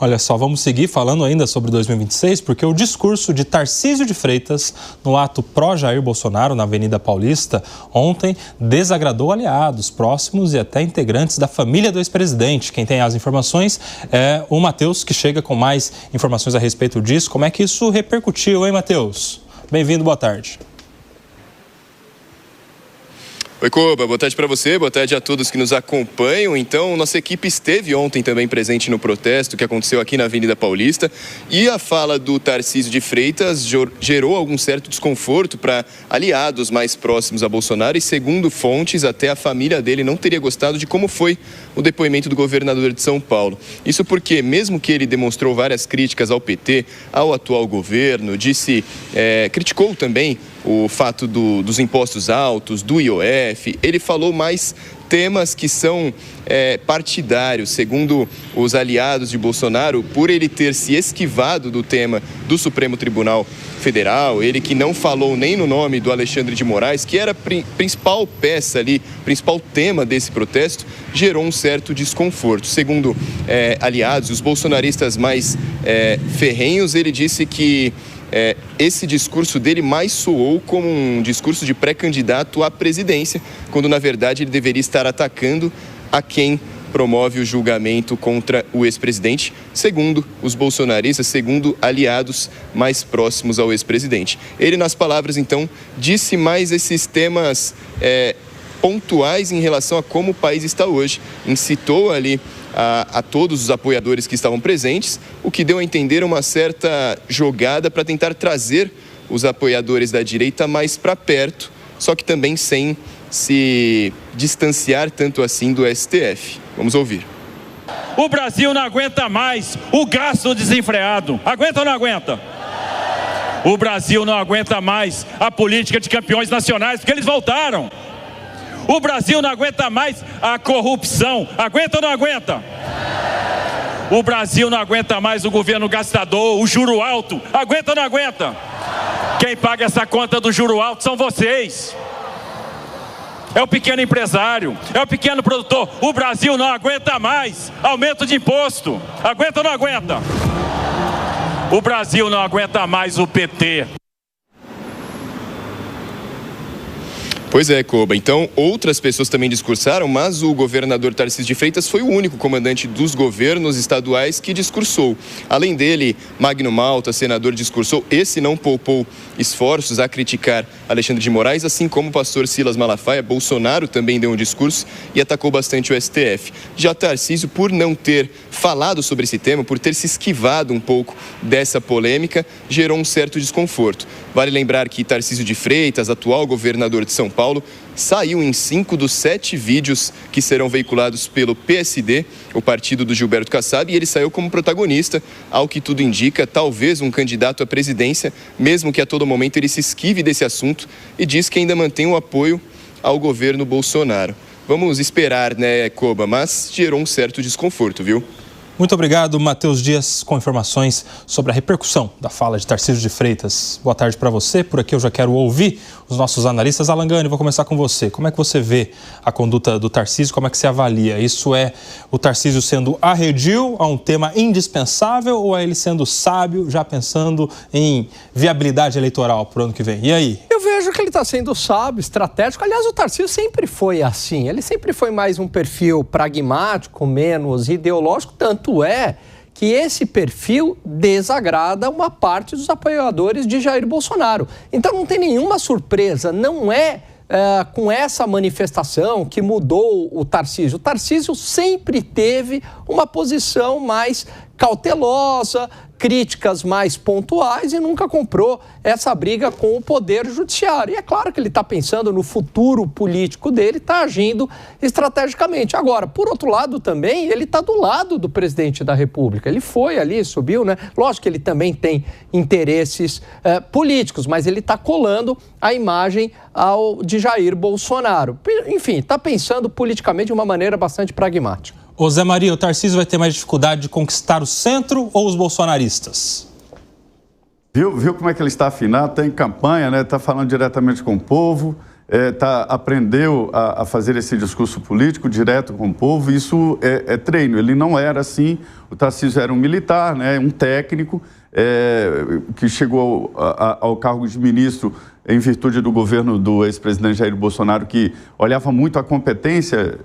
Olha só, vamos seguir falando ainda sobre 2026, porque o discurso de Tarcísio de Freitas no ato pró-Jair Bolsonaro na Avenida Paulista ontem desagradou aliados próximos e até integrantes da família do ex-presidente. Quem tem as informações é o Matheus, que chega com mais informações a respeito disso. Como é que isso repercutiu, hein, Matheus? Bem-vindo, boa tarde. Oi, Koba, boa tarde para você, boa tarde a todos que nos acompanham. Então, nossa equipe esteve ontem também presente no protesto que aconteceu aqui na Avenida Paulista e a fala do Tarcísio de Freitas gerou algum certo desconforto para aliados mais próximos a Bolsonaro e, segundo fontes, até a família dele não teria gostado de como foi o depoimento do governador de São Paulo. Isso porque, mesmo que ele demonstrou várias críticas ao PT, ao atual governo, criticou também o fato dos impostos altos, do IOF, ele falou mais temas que são partidários, segundo os aliados de Bolsonaro, por ele ter se esquivado do tema do Supremo Tribunal Federal, ele que não falou nem no nome do Alexandre de Moraes, que era a principal peça ali, principal tema desse protesto, gerou um certo desconforto. Segundo aliados, os bolsonaristas mais ferrenhos, ele disse que esse discurso dele mais soou como um discurso de pré-candidato à presidência, quando na verdade ele deveria estar atacando a quem promove o julgamento contra o ex-presidente, segundo os bolsonaristas, segundo aliados mais próximos ao ex-presidente. Ele, nas palavras, então, disse mais esses temas pontuais em relação a como o país está hoje. Incitou ali a todos os apoiadores que estavam presentes, o que deu a entender uma certa jogada para tentar trazer os apoiadores da direita mais para perto, só que também sem se distanciar tanto assim do STF. Vamos ouvir. O Brasil não aguenta mais o gasto desenfreado. Aguenta ou não aguenta? O Brasil não aguenta mais a política de campeões nacionais, porque eles voltaram. O Brasil não aguenta mais a corrupção. Aguenta ou não aguenta? O Brasil não aguenta mais o governo gastador, o juro alto. Aguenta ou não aguenta? Quem paga essa conta do juro alto são vocês. É o pequeno empresário, é o pequeno produtor. O Brasil não aguenta mais aumento de imposto. Aguenta ou não aguenta? O Brasil não aguenta mais o PT. Pois é, Koba. Então, outras pessoas também discursaram, mas o governador Tarcísio de Freitas foi o único comandante dos governos estaduais que discursou. Além dele, Magno Malta, senador, discursou. Esse não poupou esforços a criticar Alexandre de Moraes, assim como o pastor Silas Malafaia. Bolsonaro também deu um discurso e atacou bastante o STF. Já Tarcísio, por não ter falado sobre esse tema, por ter se esquivado um pouco dessa polêmica, gerou um certo desconforto. Vale lembrar que Tarcísio de Freitas, atual governador de São Paulo, saiu em 5 dos 7 vídeos que serão veiculados pelo PSD, o partido do Gilberto Kassab, e ele saiu como protagonista, ao que tudo indica, talvez um candidato à presidência, mesmo que a todo momento ele se esquive desse assunto e diz que ainda mantém o apoio ao governo Bolsonaro. Vamos esperar, né, Koba, mas gerou um certo desconforto, viu? Muito obrigado, Matheus Dias, com informações sobre a repercussão da fala de Tarcísio de Freitas. Boa tarde para você. Por aqui eu já quero ouvir os nossos analistas. Alan Gani, vou começar com você. Como é que você vê a conduta do Tarcísio? Como é que você avalia? Isso é o Tarcísio sendo arredio a um tema indispensável ou é ele sendo sábio, já pensando em viabilidade eleitoral para o ano que vem? E aí? Eu vejo que ele está sendo sábio, estratégico. Aliás, o Tarcísio sempre foi assim. Ele sempre foi mais um perfil pragmático, menos ideológico, tanto é que esse perfil desagrada uma parte dos apoiadores de Jair Bolsonaro. Então não tem nenhuma surpresa, não é com essa manifestação que mudou o Tarcísio. O Tarcísio sempre teve uma posição mais cautelosa, críticas mais pontuais e nunca comprou essa briga com o Poder Judiciário. E é claro que ele está pensando no futuro político dele, está agindo estrategicamente. Agora, por outro lado também, ele está do lado do presidente da República. Ele foi ali, subiu, né? Lógico que ele também tem interesses políticos, mas ele está colando a imagem de Jair Bolsonaro. Enfim, está pensando politicamente de uma maneira bastante pragmática. Ô Zé Maria, o Tarcísio vai ter mais dificuldade de conquistar o centro ou os bolsonaristas? Viu como é que ele está afinado? Está em campanha, né? Está falando diretamente com o povo. aprendeu a fazer esse discurso político direto com o povo. Isso é treino. Ele não era assim. O Tarcísio era um militar, né, um técnico, que chegou ao cargo de ministro em virtude do governo do ex-presidente Jair Bolsonaro, que olhava muito a competência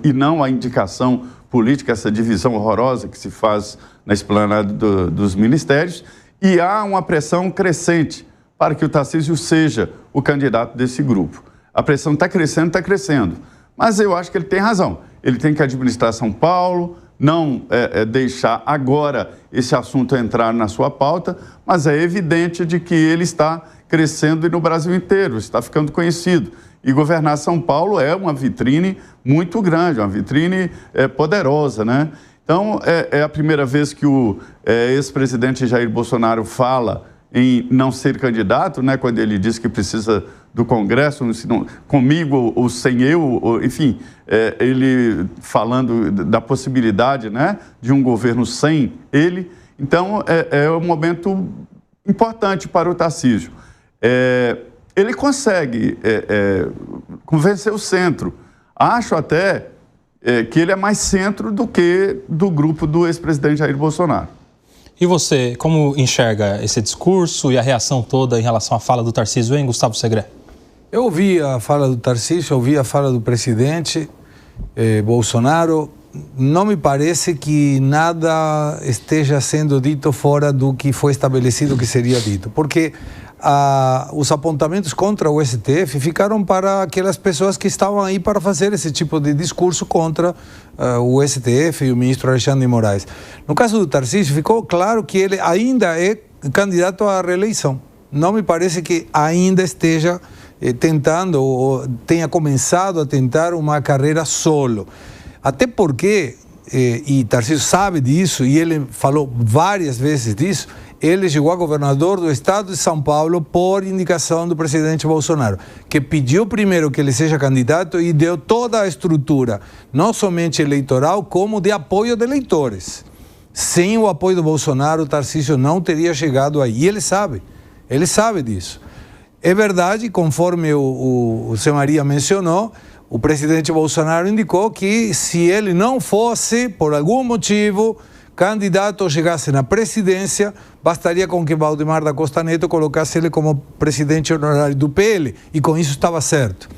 e não a indicação política, essa divisão horrorosa que se faz na esplanada dos ministérios. E há uma pressão crescente para que o Tarcísio seja o candidato desse grupo. A pressão está crescendo, mas eu acho que ele tem razão. Ele tem que administrar São Paulo, não deixar agora esse assunto entrar na sua pauta, mas é evidente de que ele está crescendo no Brasil inteiro, está ficando conhecido. E governar São Paulo é uma vitrine muito grande, uma vitrine poderosa, né? Então, é a primeira vez que o ex-presidente Jair Bolsonaro fala em não ser candidato, né? Quando ele diz que precisa do Congresso, comigo ou sem eu, enfim, ele falando da possibilidade, né, de um governo sem ele. Então, é um momento importante para o Tarcísio. Ele consegue convencer o centro. Acho até que ele é mais centro do que do grupo do ex-presidente Jair Bolsonaro. E você, como enxerga esse discurso e a reação toda em relação à fala do Tarcísio, hein, Gustavo Segré? Eu ouvi a fala do Tarcísio, ouvi a fala do presidente Bolsonaro. Não me parece que nada esteja sendo dito fora do que foi estabelecido que seria dito, porque os apontamentos contra o STF ficaram para aquelas pessoas que estavam aí para fazer esse tipo de discurso contra o STF e o ministro Alexandre de Moraes. No caso do Tarcísio, ficou claro que ele ainda é candidato à reeleição. Não me parece que ainda esteja tentando ou tenha começado a tentar uma carreira solo. Até porque, e Tarcísio sabe disso, e ele falou várias vezes disso, ele chegou a governador do estado de São Paulo por indicação do presidente Bolsonaro, que pediu primeiro que ele seja candidato e deu toda a estrutura, não somente eleitoral, como de apoio de eleitores. Sem o apoio do Bolsonaro, o Tarcísio não teria chegado aí. E ele sabe disso. É verdade, conforme o seu Maria mencionou, o presidente Bolsonaro indicou que se ele não fosse, por algum motivo, candidato ou chegasse na presidência, bastaria com que Valdemar da Costa Neto colocasse ele como presidente honorário do PL, e com isso estava certo.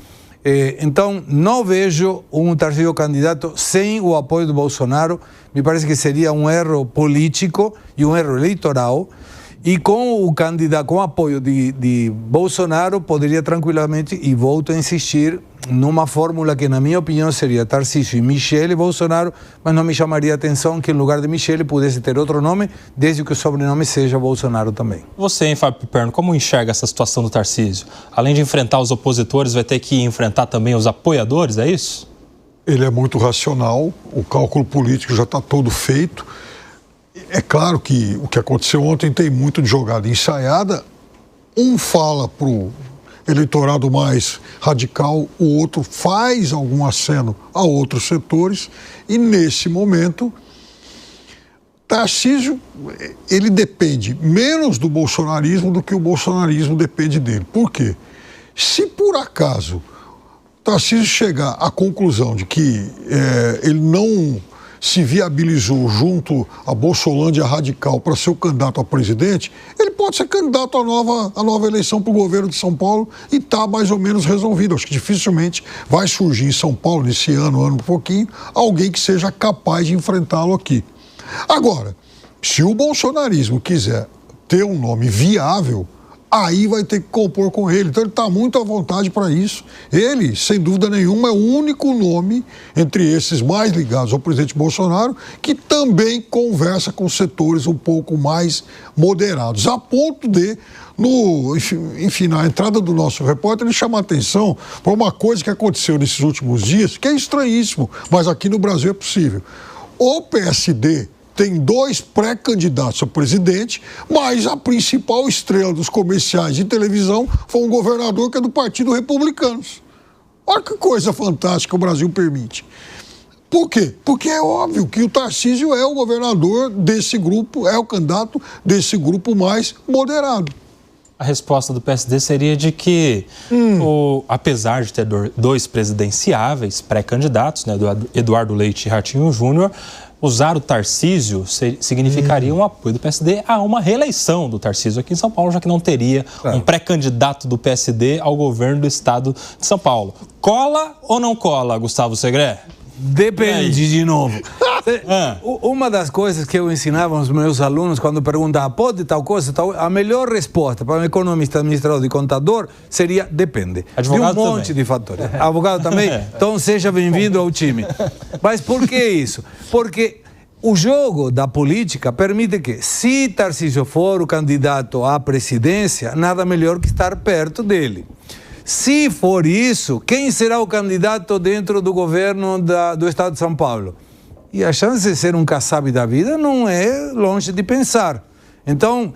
Então, não vejo um Tarcísio candidato sem o apoio do Bolsonaro. Me parece que seria um erro político e um erro eleitoral. E com o candidato, com o apoio de Bolsonaro, poderia tranquilamente, e volto a insistir, numa fórmula que, na minha opinião, seria Tarcísio e Michele Bolsonaro, mas não me chamaria a atenção que, em lugar de Michele, pudesse ter outro nome, desde que o sobrenome seja Bolsonaro também. Você, hein, Fábio Piperno, como enxerga essa situação do Tarcísio? Além de enfrentar os opositores, vai ter que enfrentar também os apoiadores, é isso? Ele é muito racional, o cálculo político já está todo feito. É claro que o que aconteceu ontem tem muito de jogada ensaiada. Um fala para o eleitorado mais radical, o outro faz algum aceno a outros setores, e nesse momento Tarcísio, ele depende menos do bolsonarismo do que o bolsonarismo depende dele. Por quê? Se por acaso Tarcísio chegar à conclusão de que ele não se viabilizou junto à Bolsolândia radical para ser o candidato a presidente, ele pode ser candidato à nova eleição para o governo de São Paulo e está mais ou menos resolvido. Acho que dificilmente vai surgir em São Paulo, nesse ano um pouquinho, alguém que seja capaz de enfrentá-lo aqui. Agora, se o bolsonarismo quiser ter um nome viável, aí vai ter que compor com ele. Então ele está muito à vontade para isso. Ele, sem dúvida nenhuma, é o único nome entre esses mais ligados ao presidente Bolsonaro que também conversa com setores um pouco mais moderados, a ponto de, enfim, na entrada do nosso repórter, ele chama a atenção para uma coisa que aconteceu nesses últimos dias, que é estranhíssimo, mas aqui no Brasil é possível. O PSD tem 2 pré-candidatos a presidente, mas a principal estrela dos comerciais de televisão foi um governador que é do Partido Republicanos. Olha que coisa fantástica o Brasil permite. Por quê? Porque é óbvio que o Tarcísio é o governador desse grupo, é o candidato desse grupo mais moderado. A resposta do PSD seria de que, apesar de ter dois presidenciáveis pré-candidatos, né, do Eduardo Leite e Ratinho Júnior, usar o Tarcísio significaria um apoio do PSD a uma reeleição do Tarcísio aqui em São Paulo, já que não teria um pré-candidato do PSD ao governo do estado de São Paulo. Cola ou não cola, Gustavo Segré? Depende, de novo. Uma das coisas que eu ensinava aos meus alunos quando perguntavam pode tal coisa, a melhor resposta para um economista, administrador e contador seria depende. Advogado de um monte de fatores. Advogado também? Então seja bem-vindo ao time. Mas por que isso? Porque o jogo da política permite que, se Tarcísio for o candidato à presidência, nada melhor que estar perto dele. Se for isso, quem será o candidato dentro do governo do Estado de São Paulo? E a chance de ser um Kassab da vida não é longe de pensar. Então,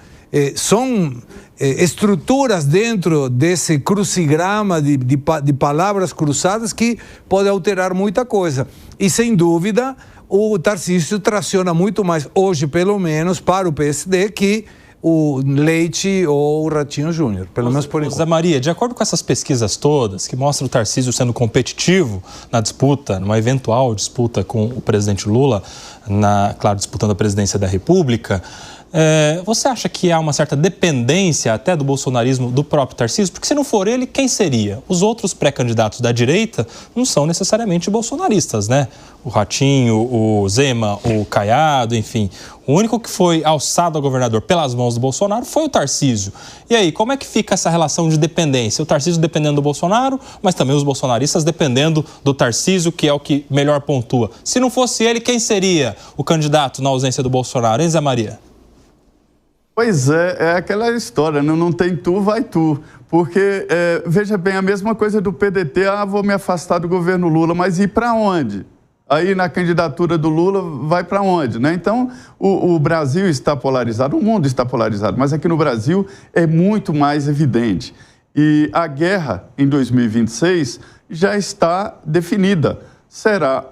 são estruturas dentro desse crucigrama de palavras cruzadas que pode alterar muita coisa. E, sem dúvida, o Tarcísio traciona muito mais, hoje pelo menos, para o PSD que o Leite ou o Ratinho Júnior, pelo menos por enquanto. Zé Maria, de acordo com essas pesquisas todas, que mostram o Tarcísio sendo competitivo na disputa, numa eventual disputa com o presidente Lula, claro, disputando a presidência da República, você acha que há uma certa dependência até do bolsonarismo do próprio Tarcísio? Porque se não for ele, quem seria? Os outros pré-candidatos da direita não são necessariamente bolsonaristas, né? O Ratinho, o Zema, o Caiado, enfim. O único que foi alçado a governador pelas mãos do Bolsonaro foi o Tarcísio. E aí, como é que fica essa relação de dependência? O Tarcísio dependendo do Bolsonaro, mas também os bolsonaristas dependendo do Tarcísio, que é o que melhor pontua. Se não fosse ele, quem seria o candidato na ausência do Bolsonaro, hein, Zé Maria? Pois é aquela história, não tem tu, vai tu. Porque, veja bem, a mesma coisa do PDT, vou me afastar do governo Lula, mas ir para onde? Aí na candidatura do Lula vai para onde, né? Então, o Brasil está polarizado, o mundo está polarizado, mas aqui no Brasil é muito mais evidente. E a guerra em 2026 já está definida. Será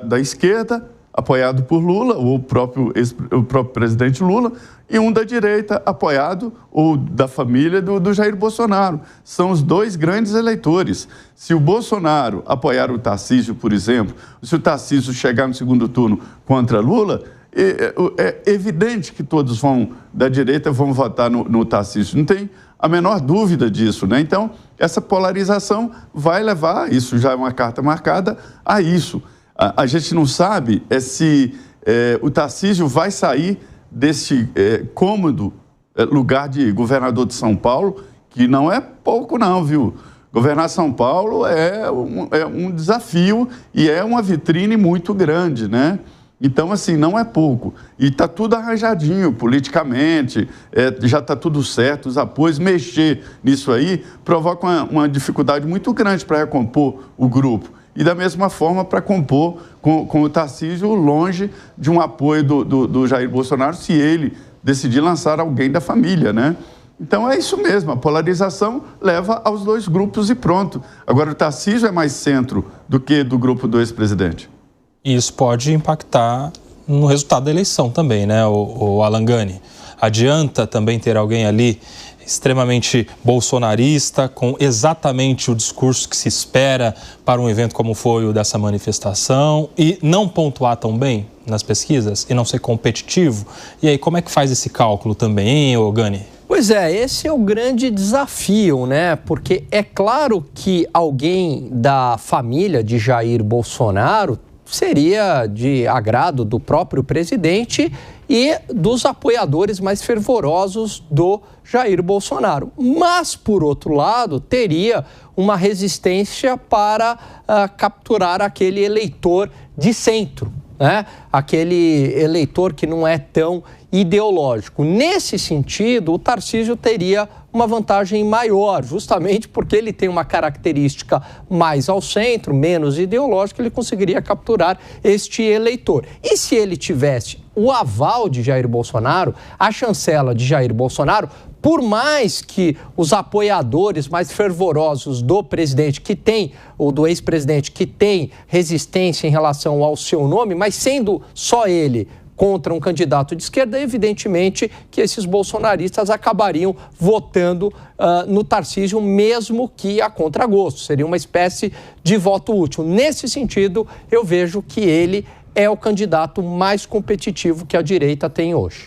da esquerda, apoiado por Lula, ou o próprio presidente Lula, e um da direita, apoiado ou da família do Jair Bolsonaro. São os dois grandes eleitores. Se o Bolsonaro apoiar o Tarcísio, por exemplo, se o Tarcísio chegar no segundo turno contra Lula, é evidente que todos da direita vão votar no Tarcísio. Não tem a menor dúvida disso, né? Então, essa polarização vai levar, isso já é uma carta marcada, a isso. A gente não sabe se o Tarcísio vai sair desse cômodo lugar de governador de São Paulo, que não é pouco não, viu? Governar São Paulo é um desafio e é uma vitrine muito grande, né? Então, assim, não é pouco. E está tudo arranjadinho politicamente, já está tudo certo, os apoios, mexer nisso aí provoca uma dificuldade muito grande para recompor o grupo. E da mesma forma para compor com o Tarcísio longe de um apoio do Jair Bolsonaro, se ele decidir lançar alguém da família, né? Então é isso mesmo, a polarização leva aos dois grupos e pronto. Agora o Tarcísio é mais centro do que do grupo do ex-presidente. E isso pode impactar no resultado da eleição também, né, o Alan Gani? Adianta também ter alguém ali extremamente bolsonarista, com exatamente o discurso que se espera para um evento como foi o dessa manifestação e não pontuar tão bem nas pesquisas e não ser competitivo? E aí, como é que faz esse cálculo também, hein, ô Gani? Pois é, esse é o grande desafio, né? Porque é claro que alguém da família de Jair Bolsonaro seria de agrado do próprio presidente e dos apoiadores mais fervorosos do Jair Bolsonaro. Mas, por outro lado, teria uma resistência para capturar aquele eleitor de centro, né? Aquele eleitor que não é tão ideológico. Nesse sentido, o Tarcísio teria uma vantagem maior, justamente porque ele tem uma característica mais ao centro, menos ideológica, ele conseguiria capturar este eleitor. E se ele tivesse o aval de Jair Bolsonaro, a chancela de Jair Bolsonaro, por mais que os apoiadores mais fervorosos do presidente que tem, ou do ex-presidente que tem resistência em relação ao seu nome, mas sendo só ele contra um candidato de esquerda, evidentemente que esses bolsonaristas acabariam votando no Tarcísio, mesmo que a contragosto. Seria uma espécie de voto útil. Nesse sentido, eu vejo que ele é o candidato mais competitivo que a direita tem hoje.